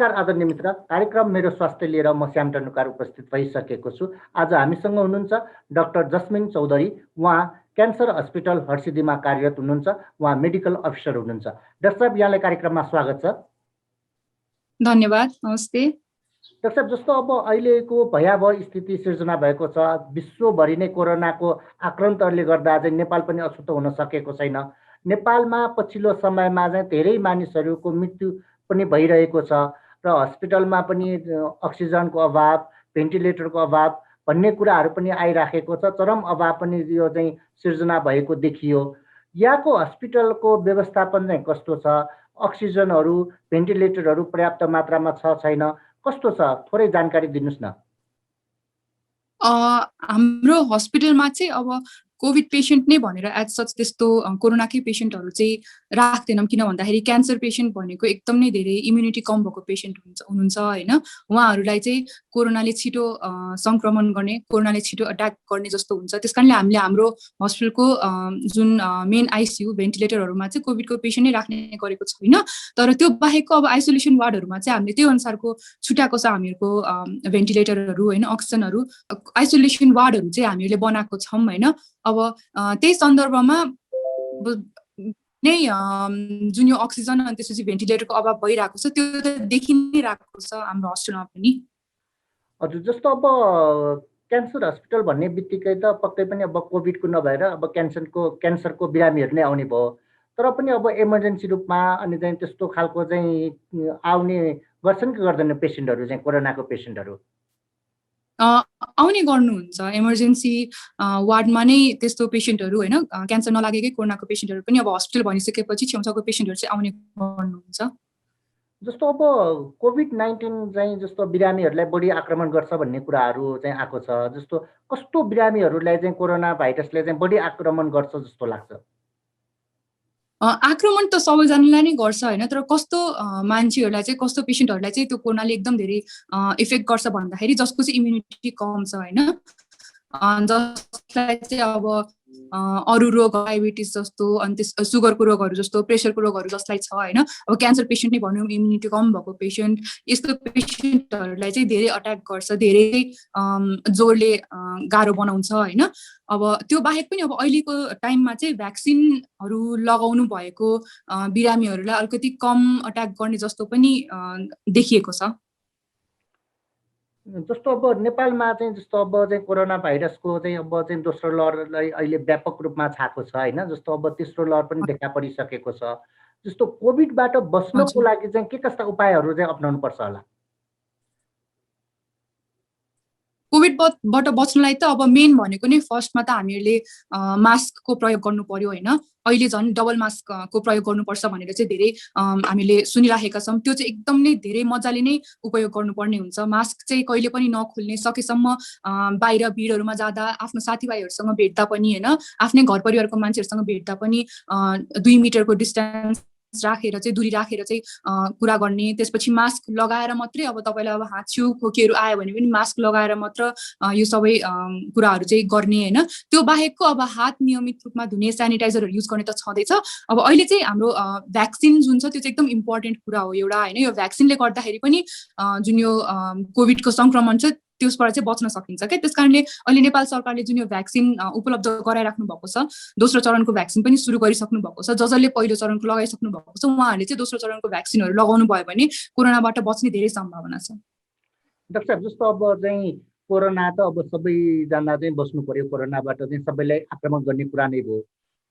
नमस्कार आदरणीय मित्र, कार्यक्रम मेरो स्वास्थ्य लिएर म श्याम टन्डुकार उपस्थित भइसकेको छु। आज हामीसँग हुनुहुन्छ डाक्टर जस्मिन चौधरी। उहाँ क्यान्सर हस्पिटल हर्सिदीमा कार्यरत हुनुहुन्छ। उहाँ मेडिकल अफिसर हुनुहुन्छ। डाक्टर साहब, यहाँलाई कार्यक्रममा स्वागत छ। धन्यवाद। नमस्ते डाक्टर साहब, जस्तो अब अहिलेको भयावह स्थिति सिर्जना भएको छ, विश्वभरि नै कोरोनाको आक्रान्तहरूले गर्दा चाहिँ नेपाल पनि अछुतो हुन सकेको छैन। नेपालमा पछिल्लो समयमा चाहिँ धेरै मानिसहरूको मृत्यु पनि भइरहेको छ र हस्पिटलमा पनि अक्सिजनको अभाव, भेन्टिलेटरको अभाव भन्ने कुराहरू पनि आइराखेको छ। चरम अभाव पनि यो चाहिँ सिर्जना भएको देखियो। यहाँको हस्पिटलको व्यवस्थापन चाहिँ कस्तो छ? अक्सिजनहरू, भेन्टिलेटरहरू पर्याप्त मात्रामा छ छैन, कस्तो छ? थोरै जानकारी दिनुस् न। हाम्रो हस्पिटलमा चाहिँ अब कोभिड पेशेन्ट नै भनेर एज सच त्यस्तो कोरोनाकै पेशेन्टहरू चाहिँ राख्दैनौँ। किन भन्दाखेरि क्यान्सर पेशेन्ट भनेको एकदम नै धेरै इम्युनिटी कम भएको पेशेन्ट हुनुहुन्छ होइन। उहाँहरूलाई चाहिँ कोरोनाले छिटो सङ्क्रमण गर्ने, कोरोनाले छिटो अट्याक गर्ने जस्तो हुन्छ। त्यस कारणले हामीले हाम्रो हस्पिटलको जुन मेन आइसियु भेन्टिलेटरहरूमा चाहिँ कोभिडको पेशेन्ट नै राख्ने गरेको छैन। तर त्यो बाहेकको अब आइसोलेसन वार्डहरूमा चाहिँ हामीले त्यो अनुसारको छुट्याएको छ हामीहरूको भेन्टिलेटरहरू होइन, अक्सिजनहरू। आइसोलेसन वार्डहरू चाहिँ हामीले बनाएको छौँ होइन। अब त्यही सन्दर्भमा नै जुन यो अक्सिजन अनि त्यसपछि भेन्टिलेटरको अभाव भइरहेको छ त्यो त देखि नै रहेको छ हाम्रो हस्पिटलमा पनि। हजुर, जस्तो अब क्यान्सर हस्पिटल भन्ने बित्तिकै त पक्कै पनि अब कोभिडको नभएर अब क्यान्सरको बिरामीहरू नै आउने भयो। तर पनि अब इमर्जेन्सी रूपमा अनि चाहिँ त्यस्तो खालको चाहिँ आउने गर्छन् कि गर्दैन पेसेन्टहरू, चाहिँ कोरोनाको पेसेन्टहरू? आउने गर्नुहुन्छ। इमर्जेन्सी वार्डमा नै त्यस्तो पेसेन्टहरू होइन, क्यान्सर नलागेकै कोरोनाको पेसेन्टहरू पनि अब हस्पिटल भनिसकेपछि छेउछाउको पेसेन्टहरू चाहिँ आउने गर्नुहुन्छ। जस्तो अब कोभिड-19 चाहिँ जस्तो बिरामीहरूलाई बढी आक्रमण गर्छ भन्ने कुराहरू चाहिँ आएको छ। जस्तो कस्तो बिरामीहरूलाई चाहिँ कोरोना भाइरसले चाहिँ बढी आक्रमण गर्छ जस्तो लाग्छ? आक्रमण त सबैजनालाई नै गर्छ होइन। तर कस्तो मान्छेहरूलाई चाहिँ, कस्तो पेसेन्टहरूलाई चाहिँ त्यो कोरोनाले एकदम धेरै इफेक्ट गर्छ भन्दाखेरि जसको चाहिँ इम्युनिटी कम छ होइन, जसलाई चाहिँ अब अरू रोग, डायबिटिज जस्तो अनि त्यस सुगरको रोगहरू जस्तो, प्रेसरको रोगहरू जसलाई छ होइन। अब क्यान्सर पेसेन्ट नै भनौँ, इम्युनिटी कम भएको पेसेन्ट, यस्तो पेसेन्टहरूलाई चाहिँ धेरै अट्याक गर्छ, धेरै जोडले गाह्रो बनाउँछ होइन। अब त्यो बाहेक पनि अब अहिलेको टाइममा चाहिँ भ्याक्सिनहरू लगाउनु भएको बिरामीहरूलाई अलिकति कम अट्याक गर्ने जस्तो पनि देखिएको छ। जस्तो अब नेपालमा चाहिँ जस्तो अब चाहिँ कोरोना भाइरसको चाहिँ अब चाहिँ दोस्रो लहरलाई अहिले व्यापक रूपमा छाएको छ होइन। जस्तो अब तेस्रो लहर पनि देखा परिसकेको छ। जस्तो कोभिडबाट बच्नको लागि चाहिँ के कस्ता उपायहरू चाहिँ अपनाउनु पर्छ होला? कोभिडबाट बच्नलाई त अब मेन भनेको नै फर्स्टमा त हामीहरूले मास्कको प्रयोग गर्नु पर्यो होइन। अहिले झन् डबल मास्कको प्रयोग गर्नुपर्छ भनेर चाहिँ धेरै हामीले सुनिराखेका छौँ। त्यो चाहिँ एकदम नै धेरै मजाले नै उपयोग गर्नुपर्ने हुन्छ। मास्क चाहिँ कहिले पनि नखोल्ने, सकेसम्म बाहिर भिडहरूमा जाँदा, आफ्नो साथीभाइहरूसँग भेट्दा पनि होइन, आफ्नै घर परिवारको मान्छेहरूसँग भेट्दा पनि 2 मिटरको डिस्टेन्स राखेर चाहिँ, दूरी राखेर चाहिँ कुरा गर्ने। त्यसपछि मास्क लगाएर मात्रै, अब तपाईँलाई अब हाँच्यु खोकीहरू आयो भने पनि मास्क लगाएर मात्र यो सबै कुराहरू चाहिँ गर्ने होइन। त्यो बाहेकको अब हात नियमित रूपमा धुने, सेनिटाइजरहरू युज गर्ने त छँदैछ। अब अहिले चाहिँ हाम्रो भ्याक्सिन जुन छ त्यो चाहिँ एकदम इम्पोर्टेन्ट कुरा हो एउटा होइन। यो भ्याक्सिनले गर्दाखेरि पनि जुन यो कोभिडको सङ्क्रमण छ त्यसबाट चाहिँ बच्न सकिन्छ क्या। त्यस कारणले अहिले नेपाल सरकारले जुन यो भ्याक्सिन उपलब्ध गराइराख्नु भएको छ, दोस्रो चरणको भ्याक्सिन पनि सुरु गरिसक्नु भएको छ। जसले पहिलो चरणको लगाइसक्नु भएको छ उहाँहरूले चाहिँ दोस्रो चरणको भ्याक्सिनहरू लगाउनु भयो भने कोरोनाबाट बच्ने धेरै सम्भावना छ। डाक्टर साहब, जस्तो अब चाहिँ कोरोना त अब सबैजना चाहिँ बस्नु पर्यो, कोरोनाबाट चाहिँ सबैलाई आक्रमण गर्ने कुरा नै भयो।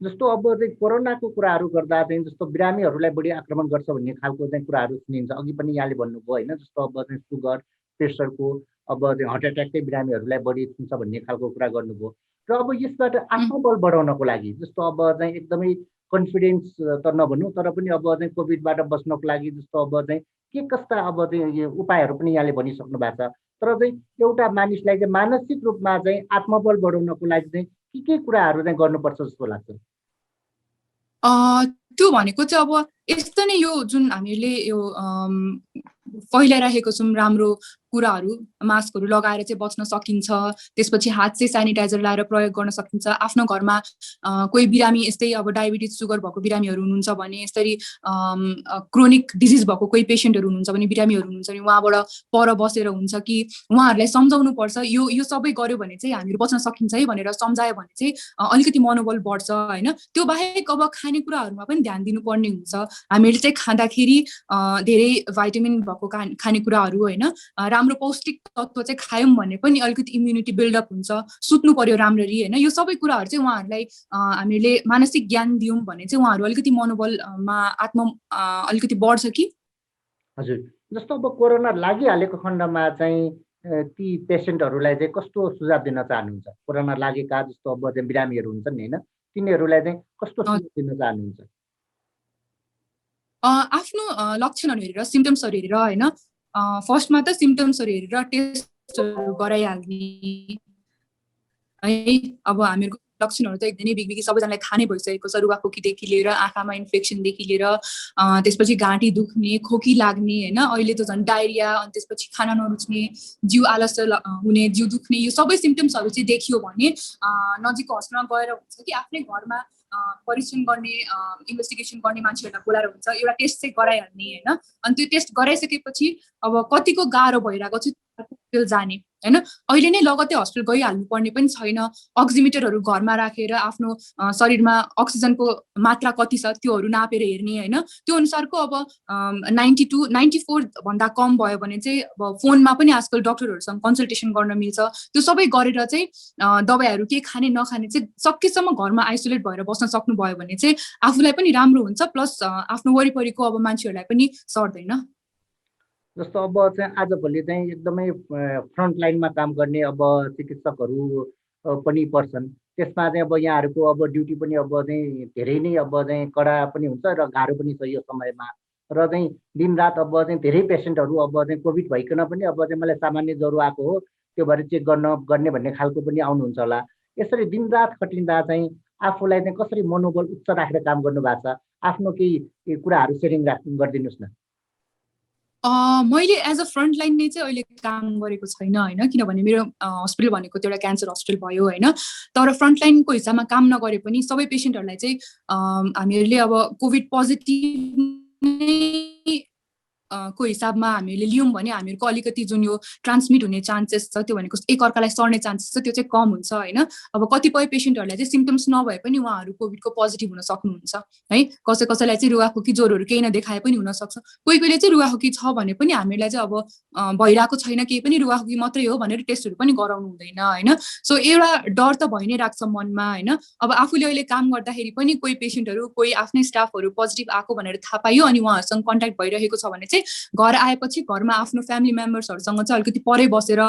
जस्तो अब चाहिँ कोरोनाको कुराहरू गर्दा चाहिँ जस्तो बिरामीहरूलाई बढी आक्रमण गर्छ भन्ने खालको चाहिँ कुराहरू सुनिन्छ। अघि पनि यहाँले भन्नुभयो होइन, जस्तो अब चाहिँ सुगर, प्रेसरको, अब हार्ट एट्याककै बिरामीहरूलाई बढी हुन्छ भन्ने खालको कुरा गर्नुभयो। र अब यसबाट आत्मबल बढाउनको लागि जस्तो अब चाहिँ एकदमै कन्फिडेन्स त नभनौँ तर पनि अब चाहिँ कोभिडबाट बच्नको लागि जस्तो अब चाहिँ के कस्ता अब चाहिँ उपायहरू पनि यहाँले भनिसक्नु भएको छ। तर चाहिँ एउटा मानिसलाई चाहिँ मानसिक रूपमा चाहिँ आत्मबल बढाउनको लागि चाहिँ के कुराहरू चाहिँ गर्नुपर्छ जस्तो लाग्छ? त्यो भनेको चाहिँ अब यस्तो नै यो जुन हामीले यो फैलाइरहेको छौँ राम्रो कुराहरू, मास्कहरू लगाएर चाहिँ बच्न सकिन्छ। त्यसपछि हात चाहिँ सेनिटाइजर लाएर प्रयोग गर्न सकिन्छ। आफ्नो घरमा कोही बिरामी यस्तै अब डायबिटिज सुगर भएको बिरामीहरू हुनुहुन्छ भने, यसरी क्रोनिक डिजिज भएको कोही पेसेन्टहरू हुनुहुन्छ भने, बिरामीहरू हुनुहुन्छ भने उहाँबाट पर बसेर हुन्छ कि उहाँहरूलाई सम्झाउनु पर्छ यो सबै गर्यो भने चाहिँ हामीहरू बच्न सकिन्छ है भनेर सम्झायो भने चाहिँ अलिकति मनोबल बढ्छ होइन। त्यो बाहेक अब खानेकुराहरूमा पनि ध्यान दिनुपर्ने हुन्छ। हामीले चाहिँ खाँदाखेरि धेरै भाइटामिन भएको खानेकुराहरू होइन, राम्रो पौष्टिक तत्त्व चाहिँ खायौँ भने पनि अलिकति इम्युनिटी बिल्डअप हुन्छ। सुत्नु पर्यो राम्ररी होइन। यो सबै कुराहरू चाहिँ उहाँहरूलाई हामीले मानसिक ज्ञान दियौँ भने चाहिँ उहाँहरू अलिकति मनोबलमा अलिकति बढ्छ कि। हजुर, जस्तो अब कोरोना लागिहालेको खण्डमा चाहिँ ती पेसेन्टहरूलाई चाहिँ कस्तो सुझाव दिन चाहनुहुन्छ? कोरोना लागेका जस्तो अब चाहिँ बिरामीहरू हुन्छन् नि होइन, तिनीहरूलाई चाहिँ कस्तो सुझाव दिन चाहनुहुन्छ? आफ्नो लक्षणहरू हेरेर, सिम्टम्सहरू हेरेर होइन, फर्स्टमा त सिम्टम्सहरू हेरेर टेस्टहरू गराइहाल्ने है। अब हामीहरूको लक्षणहरू त एकदमै बिगबिगी सबैजनालाई थाहा नै भइसकेको छ। रुगाखोकीदेखि लिएर आँखामा इन्फेक्सनदेखि लिएर त्यसपछि घाँटी दुख्ने, खोकी लाग्ने होइन, अहिले त झन् डायरिया, अनि त्यसपछि खाना नरुच्ने, जिउ आलस्य हुने, जिउ दुख्ने, यो सबै सिम्टम्सहरू चाहिँ देखियो भने नजिकको हस्पिटलमा गएर हुन्छ कि आफ्नै घरमा परीक्षण गर्ने इन्भेस्टिगेसन गर्ने मान्छेहरूलाई बोलाएर हुन्छ, एउटा टेस्ट चाहिँ गराइहाल्ने होइन। अनि त्यो टेस्ट गराइसकेपछि अब कतिको गाह्रो भइरहेको छ हस्पिटल जाने होइन, अहिले नै लगत्तै हस्पिटल गइहाल्नु पर्ने पनि छैन। अक्सिमिटरहरू घरमा राखेर आफ्नो शरीरमा अक्सिजनको मात्रा कति छ त्योहरू नापेर हेर्ने होइन। त्यो अनुसारको अब 92, 94 भन्दा कम भयो भने चाहिँ अब फोनमा पनि आजकल डक्टरहरूसँग कन्सल्टेसन गर्न मिल्छ। त्यो सबै गरेर चाहिँ दबाईहरू के खाने नखाने चाहिँ सकेसम्म घरमा आइसोलेट भएर बस्न सक्नुभयो भने चाहिँ आफूलाई पनि राम्रो हुन्छ, प्लस आफ्नो वरिपरिको अब मान्छेहरूलाई पनि सर्दैन। जस्तो अब चाहिँ आजभोलि चाहिँ एकदमै फ्रन्ट लाइनमा काम गर्ने अब चिकित्सकहरू पनि पर्छन्। त्यसमा चाहिँ अब यहाँहरूको अब ड्युटी पनि अब चाहिँ धेरै नै अब चाहिँ कडा पनि हुन्छ र गाह्रो पनि छ यो समयमा। र चाहिँ दिनरात अब चाहिँ धेरै पेसेन्टहरू अब चाहिँ कोभिड भइकन पनि अब चाहिँ मलाई सामान्य ज्वरो आएको हो त्यो भएर चेक गर्ने भन्ने खालको पनि आउनुहुन्छ होला। यसरी दिनरात खटिँदा चाहिँ आफूलाई चाहिँ कसरी मनोबल उच्च राखेर काम गर्नु भएको छ? आफ्नो केही कुराहरू सेयरिङ गरिदिनुहोस् न। मैले एज अ फ्रन्ट लाइन नै चाहिँ अहिले काम गरेको छैन होइन, किनभने मेरो हस्पिटल भनेको त्यो एउटा क्यान्सर हस्पिटल भयो होइन। तर फ्रन्ट लाइनको हिसाबमा काम नगरे पनि सबै पेसेन्टहरूलाई चाहिँ हामीहरूले अब कोभिड पोजिटिभ नै को हिसाबमा हामीले लियौँ भने हामीहरूको अलिकति जुन यो ट्रान्समिट हुने चान्सेस छ त्यो भनेको एकअर्कालाई सर्ने चान्सेस छ त्यो चाहिँ कम हुन्छ होइन। अब कतिपय पेसेन्टहरूलाई चाहिँ सिम्टम्स नभए पनि उहाँहरू कोभिडको पोजिटिभ हुन सक्नुहुन्छ है। कसैलाई चाहिँ रुगाखोकी ज्वरोहरू केही नदेखाए पनि हुनसक्छ। कोहीले चाहिँ रुगाखोकी छ भने पनि हामीलाई चाहिँ अब भइरहेको छैन केही पनि, रुगाखोकी मात्रै हो भनेर टेस्टहरू पनि गराउनु हुँदैन होइन। सो एउटा डर त भइ नै राख्छ मनमा होइन। अब आफूले अहिले काम गर्दाखेरि पनि कोही पेसेन्टहरू, कोही आफ्नै स्टाफहरू पोजिटिभ आएको भनेर थाहा पाइयो अनि उहाँहरूसँग कन्ट्याक्ट भइरहेको छ भने चाहिँ घर आएपछि घरमा आफ्नो फ्यामिली मेम्बर्सहरूसँग चाहिँ अलिकति परै बसेर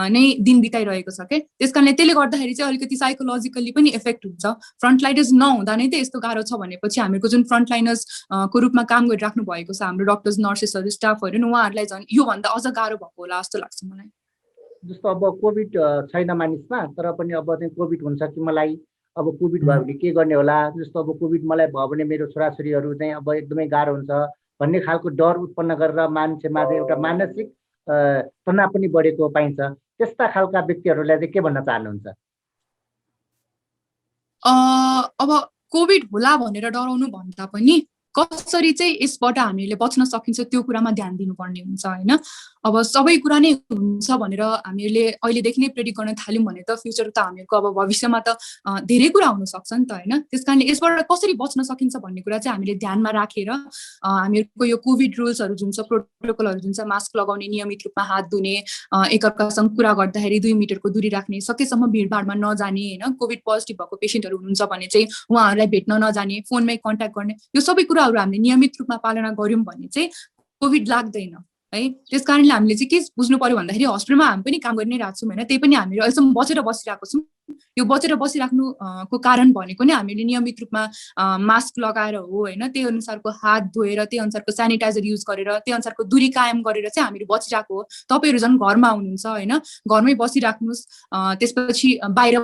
नै दिन बिताइरहेको छ के। त्यस कारणले त्यसले गर्दाखेरि चाहिँ अलिकति साइकोलोजिकल्ली पनि इफेक्ट हुन्छ। फ्रन्टलाइनर्स नहुँदा नै त यस्तो गाह्रो छ भनेपछि हामीहरूको जुन फ्रन्टलाइनर्स को रूपमा काम गरिराख्नु भएको छ हाम्रो डक्टर्स, नर्सेसहरू, स्टाफहरू उहाँहरूलाई झन् योभन्दा अझ गाह्रो भएको होला जस्तो लाग्छ मलाई। जस्तो अब कोभिड छैन मानिसमा, तर पनि अब चाहिँ कोभिड हुन्छ कि मलाई, अब कोभिड भयो भने के गर्ने होला, जस्तो अब कोभिड मलाई भयो भने मेरो छोराछोरीहरू चाहिँ अब एकदमै गाह्रो हुन्छ भन्ने खालको डर उत्पन्न गरेर मान्छेमा चाहिँ एउटा मानसिक तनाव पनि बढेको पाइन्छ। त्यस्ता खालका व्यक्तिहरूलाई चाहिँ के भन्न चाहनुहुन्छ? अब कोभिड होला भनेर डराउनु भन्दा पनि कसरी चाहिँ यसबाट हामीले बच्न सकिन्छ त्यो कुरामा ध्यान दिनुपर्ने हुन्छ होइन। अब सबै कुरा नै हुन्छ भनेर हामीले अहिलेदेखि नै प्रेडिक्ट गर्न थाल्यौँ भने त फ्युचर त हामीहरूको अब भविष्यमा त धेरै कुरा हुन सक्छ नि त होइन। त्यस कारणले यसबाट कसरी बच्न सकिन्छ भन्ने कुरा चाहिँ हामीले ध्यानमा राखेर हामीहरूको यो कोभिड रुल्सहरू जुन छ, प्रोटोकलहरू जुन छ, मास्क लगाउने, नियमित रूपमा हात धुने, एकअर्कासँग कुरा गर्दाखेरि 2 मिटरको दूरी राख्ने, सकेसम्म भिडभाडमा नजाने होइन। कोभिड पोजिटिभ भएको पेसेन्टहरू हुनुहुन्छ भने चाहिँ उहाँहरूलाई भेट्न नजाने, फोनमै कन्ट्याक्ट गर्ने, यो सबै कुराहरू हामीले नियमित रूपमा पालना गर्यौँ भने चाहिँ कोभिड लाग्दैन है। त्यस कारणले हामीले चाहिँ के बुझ्नु पर्यो भन्दाखेरि हस्पिटलमा हामी पनि काम गरि नै रहेको छौँ होइन, त्यही पनि हामीले अहिलेसम्म बचेर बसिरहेको छौँ। यो बचेर बसिराख्नु को कारण भनेको नै हामीले नियमित रूपमा मास्क लगाएर हो होइन, त्यही अनुसारको हात धोएर, त्यही अनुसारको सेनिटाइजर युज गरेर, त्यही अनुसारको दूरी कायम गरेर चाहिँ हामीले बचिरहेको हो। तपाईँहरू झन् घरमा हुनुहुन्छ होइन, घरमै बसिराख्नुहोस्। त्यसपछि बाहिर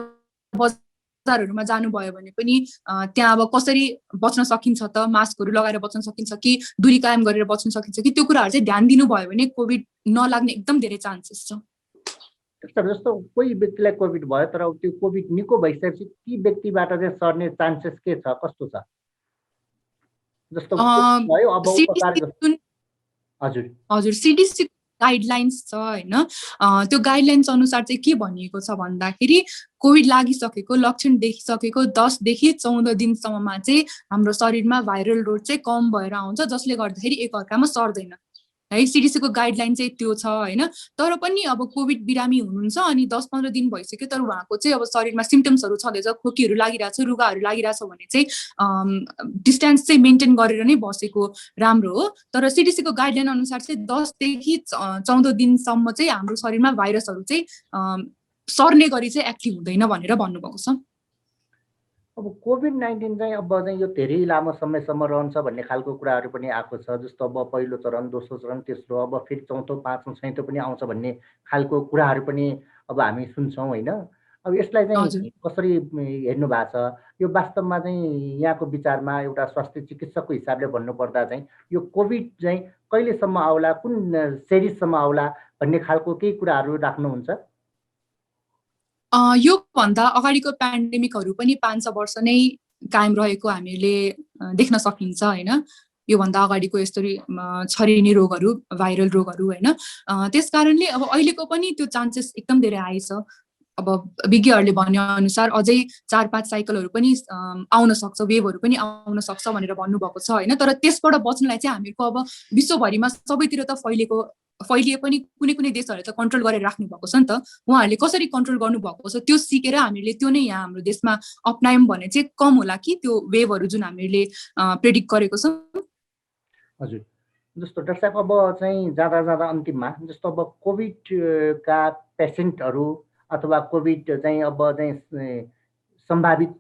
बजारहरूमा जानुभयो भने पनि त्यहाँ अब कसरी बच्न सकिन्छ त, मास्कहरू लगाएर बच्न सकिन्छ कि दूरी कायम गरेर बच्न सकिन्छ कि, त्यो कुराहरू चाहिँ ध्यान दिनुभयो भने कोभिड नलाग्ने एकदम धेरै चान्सेस छ। जस्तो कोही व्यक्तिलाई कोभिड भयो तर त्यो कोभिड निको भइसकेपछि ती व्यक्तिबाट चाहिँ सर्ने चान्सेस के छ, कस्तो छ? जस्तो भयो अब उपचार हजुर हजुर CDC गाइडलाइन्स छ होइन, त्यो गाइडलाइन्स अनुसार चाहिँ के भनिएको छ भन्दाखेरि कोभिड लागिसकेको लक्षण देखिसकेको 10 देखि 14 दिनसम्ममा चाहिँ हाम्रो शरीरमा भाइरल लोड चाहिँ कम भएर आउँछ, जसले गर्दाखेरि एकअर्कामा सर्दैन है। CDC को गाइडलाइन चाहिँ त्यो छ होइन। तर पनि अब कोभिड बिरामी हुनुहुन्छ अनि 10-15 दिन भइसक्यो तर उहाँको चाहिँ अब शरीरमा सिम्पटम्सहरू छँदैछ, खोकीहरू लागिरहेछ, रुगाहरू लागिरहेछ भने चाहिँ डिस्टेन्स चाहिँ मेन्टेन गरेर नै बसेको राम्रो हो। तर CDC को गाइडलाइन अनुसार चाहिँ 10 देखि 14 दिनसम्म चाहिँ हाम्रो शरीरमा भाइरसहरू चाहिँ सर्ने गरी चाहिँ एक्टिभ हुँदैन भनेर भन्नुभएको छ। अब कोभिड-19 चाहिँ अब चाहिँ यो धेरै लामो समयसम्म रहन्छ भन्ने खालको कुराहरू पनि आएको छ। जस्तो अब पहिलो चरण, दोस्रो चरण, तेस्रो, अब फेरि चौथो, पाँचौँ, छैटौँ पनि आउँछ भन्ने खालको कुराहरू पनि अब हामी सुन्छौँ होइन। अब यसलाई चाहिँ कसरी हेर्नु भएको छ? यो वास्तवमा चाहिँ यहाँको विचारमा एउटा स्वास्थ्य चिकित्सकको हिसाबले भन्नुपर्दा चाहिँ यो कोभिड चाहिँ कहिलेसम्म आउला, कुन सिरिजसम्म आउला भन्ने खालको केही कुराहरू राख्नुहुन्छ? योभन्दा अगाडिको पेन्डेमिकहरू पनि 500 वर्ष नै कायम रहेको हामीले देख्न सकिन्छ होइन। योभन्दा अगाडिको यसरी छरिने रोगहरू, भाइरल रोगहरू होइन। त्यसकारणले अब अहिलेको पनि त्यो चान्सेस एकदम धेरै आएछ। अब विज्ञहरूले भने अनुसार अझै 4-5 साइकलहरू पनि आउन सक्छ, वेभहरू पनि आउन सक्छ भनेर भन्नुभएको छ होइन। तर त्यसबाट बच्नलाई चाहिँ हामीहरूको अब विश्वभरिमा सबैतिर त फैलिए पनि कुनै कुनै देशहरूले त कन्ट्रोल गरेर राख्नु भएको छ नि त। उहाँहरूले कसरी कन्ट्रोल गर्नुभएको छ त्यो सिकेर हामीले त्यो नै यहाँ हाम्रो देशमा अपनायौँ भने चाहिँ कम होला कि त्यो वेभहरू जुन हामीले प्रेडिक्ट गरेको छ। हजुर, जस्तो डाक्टर साहब अब चाहिँ जाँदा जाँदा अन्तिममा जस्तो अब कोभिडका पेसेन्टहरू अथवा कोभिड चाहिँ अब चाहिँ सम्भावित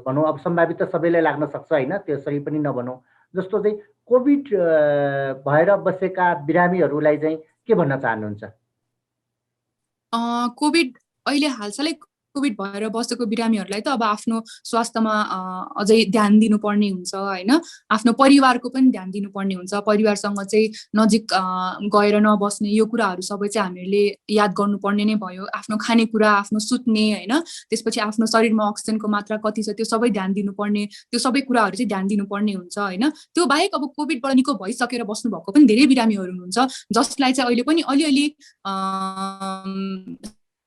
भनौँ, अब सम्भावित त सबैलाई लाग्न सक्छ होइन, त्यसरी पनि नभनौँ। जस्तो चाहिँ कोभिड भएर बसेका बिरामीहरूलाई चाहिँ के भन्न चाहनुहुन्छ? कोभिड अहिले हालसालै कोभिड भएर बसेको बिरामीहरूलाई त अब आफ्नो स्वास्थ्यमा अझै ध्यान दिनुपर्ने हुन्छ होइन। आफ्नो परिवारको पनि ध्यान दिनुपर्ने हुन्छ। परिवारसँग चाहिँ नजिक गएर नबस्ने, यो कुराहरू सबै चाहिँ हामीहरूले याद गर्नुपर्ने नै भयो। आफ्नो खानेकुरा, आफ्नो सुत्ने होइन, त्यसपछि आफ्नो शरीरमा अक्सिजनको मात्रा कति छ त्यो सबै ध्यान दिनुपर्ने, त्यो सबै कुराहरू चाहिँ ध्यान दिनुपर्ने हुन्छ होइन। त्यो बाहेक अब कोभिडबाट निको भइसकेर बस्नुभएको पनि धेरै बिरामीहरू हुनुहुन्छ जसलाई चाहिँ अहिले पनि अलिअलि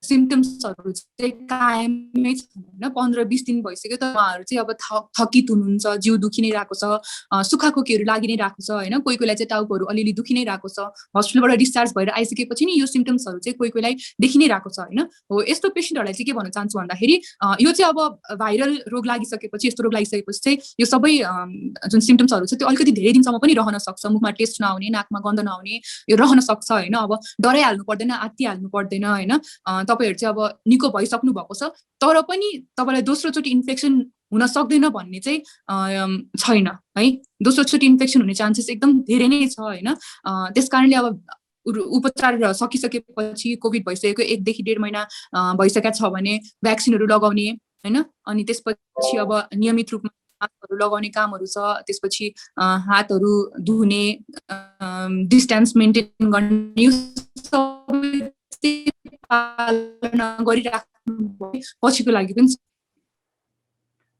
सिम्पटम्सहरू चाहिँ कायमै छ होइन। 15-20 दिन भइसक्यो तर उहाँहरू चाहिँ अब थकित हुनुहुन्छ, जिउ दुखी नै रहेको छ, सुक्खाखोकीहरू लागि नै रहेको छ होइन। कोही कोहीलाई चाहिँ टाउकोहरू अलिअलि दुखी नै रहेको छ। हस्पिटलबाट डिस्चार्ज भएर आइसकेपछि नि यो सिम्पटम्सहरू चाहिँ कोही कोहीलाई देखि नै रहेको छ होइन। हो, यस्तो पेसेन्टहरूलाई चाहिँ के भन्न चाहन्छु भन्दाखेरि यो चाहिँ अब भाइरल रोग लागिसकेपछि, यस्तो रोग लागिसकेपछि चाहिँ यो सबै जुन सिम्पटम्सहरू छ त्यो अलिकति धेरै दिनसम्म पनि रहन सक्छ। मुखमा टेस्ट नआउने, नाकमा गन्ध नआउने, यो रहन सक्छ होइन। अब डराइहाल्नु पर्दैन, आत्तिहाल्नु पर्दैन होइन। तपाईहरु चाहिँ अब निको भइसक्नु भएको छ तर पनि तपाईलाई दोस्रोचोटि इन्फेक्सन हुन सक्दैन भन्ने चाहिँ छैन है। दोस्रोचोटि इन्फेक्सन हुने चान्सेस एकदम धेरै नै छ होइन। त्यसकारणले अब उपचार सकिसकेपछि कोभिड भइसकेको 1 देखि 1.5 महिना भइसकेको छ भने भ्याक्सिनहरु लगाउने हैन। अनि त्यसपछि अब नियमित रूपमा मास्कहरु लगाउने कामहरु छ। त्यसपछि हातहरु धुने, डिस्टेन्स मेन्टेन गर्ने पालना गरिराख्नु पछिको लागि पनि।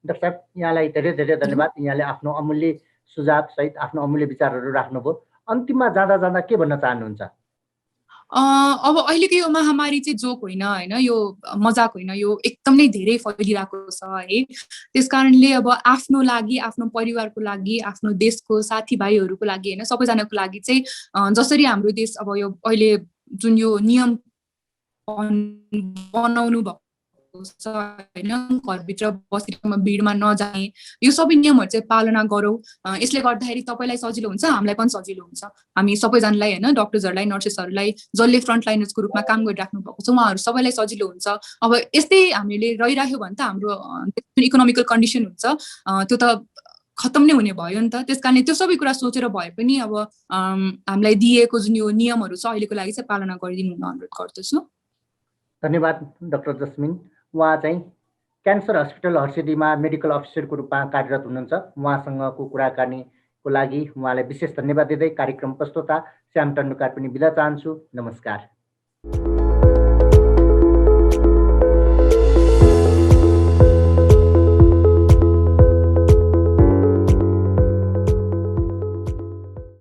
डाक्टर साहब यहाँलाई धेरै धेरै धन्यवाद। यहाँले आफ्नो अमूल्य सुझाव सहित आफ्नो अमूल्य विचारहरु राख्नुभयो। अन्तिममा जाँदा जाँदा के भन्न चाहनुहुन्छ? अब अहिलेको यो महामारी चाहिँ जोक होइन हैन, यो मजाक होइन, यो एकदम नै धेरै फैलिरहेको छ है। त्यसकारणले अब आफ्नो लागि, आफ्नो परिवारको लागि, आफ्नो देशको साथीभाइहरुको लागि हैन, सबैजनाको लागि चाहिँ जसरी हाम्रो देश अब यो अहिले जुन यो नियम बनाउनु भएको छ हैन, घरभित्र बसेर भिडमा नजाने, यो सबै नियमहरु चाहिँ पालना गरौँ। यसले गर्दाखेरि तपाईलाई सजिलो हुन्छ, हामीलाई पनि सजिलो हुन्छ। हामी सबैजनालाई हैन, डाक्टर्सहरुलाई, नर्सेसहरुलाई जसले फ्रन्ट लाइनर्सको रूपमा काम गरिराख्नु भएको छ उहाँहरु सबैलाई सजिलो हुन्छ। अब यस्तै हामीले रहिराख्यो भने त हाम्रो इकोनोमिकल कन्डिसन हुन्छ त्यो त खत्म नै हुने भयो नि त। त्यसकारणले त्यो सबै कुरा सोचेर भए पनि अब हामीलाई दिएको जुन यो नियमहरु छ अहिलेको लागि चाहिँ पालना गरिदिनु हुन अनुरोध गर्दछु। धन्यवाद डाक्टर जस्मिन। उहाँ चाहिँ क्यान्सर हस्पिटल हर्सिदीमा मेडिकल अफिसरको रूपमा कार्यरत हुनुहुन्छ। उहाँसँगको कुराकानीको लागि उहाँलाई विशेष धन्यवाद दिँदै कार्यक्रम प्रस्तोता श्याम टन्डुकार पनि बिदा चाहन्छु। नमस्कार।